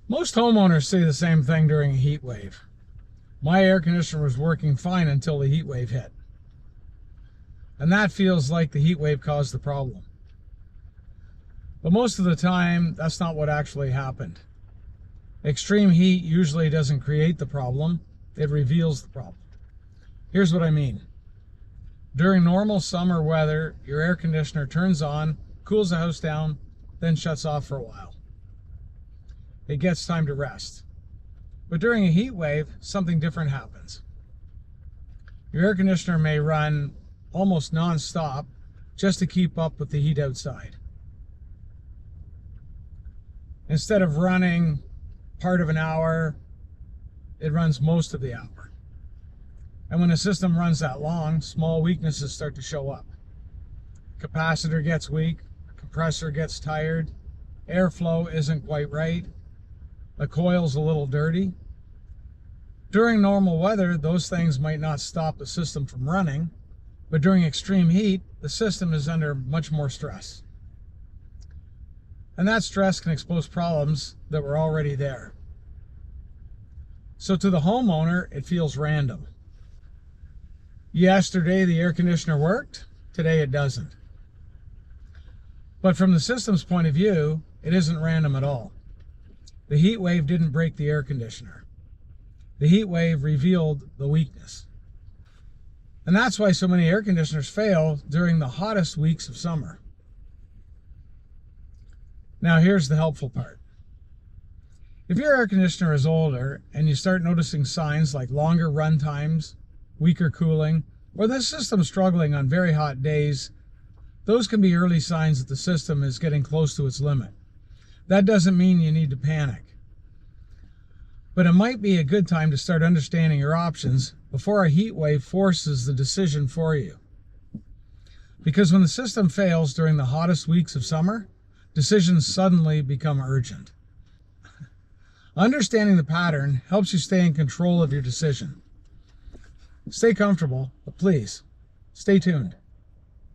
Most homeowners say the same thing during a heat wave. My air conditioner was working fine until the heat wave hit. And that feels like the heat wave caused the problem. But most of the time, that's not what actually happened. Extreme heat usually doesn't create the problem, it reveals the problem. Here's what I mean. During normal summer weather, your air conditioner turns on, cools the house down, then shuts off for a while. It gets time to rest. But during a heat wave, something different happens. Your air conditioner may run almost non-stop just to keep up with the heat outside. Instead of running part of an hour, it runs most of the hour. And when a system runs that long, small weaknesses start to show up. Capacitor gets weak, compressor gets tired, airflow isn't quite right, the coil's a little dirty. During normal weather, those things might not stop the system from running, but during extreme heat, the system is under much more stress. And that stress can expose problems that were already there. So to the homeowner, it feels random. Yesterday, the air conditioner worked. Today, it doesn't. But from the system's point of view, it isn't random at all. The heat wave didn't break the air conditioner. The heat wave revealed the weakness. And that's why so many air conditioners fail during the hottest weeks of summer. Now here's the helpful part. If your air conditioner is older and you start noticing signs like longer run times, weaker cooling, or the system struggling on very hot days, those can be early signs that the system is getting close to its limit. That doesn't mean you need to panic. But it might be a good time to start understanding your options before a heat wave forces the decision for you. Because when the system fails during the hottest weeks of summer, decisions suddenly become urgent. Understanding the pattern helps you stay in control of your decision. Stay comfortable, but please, stay tuned.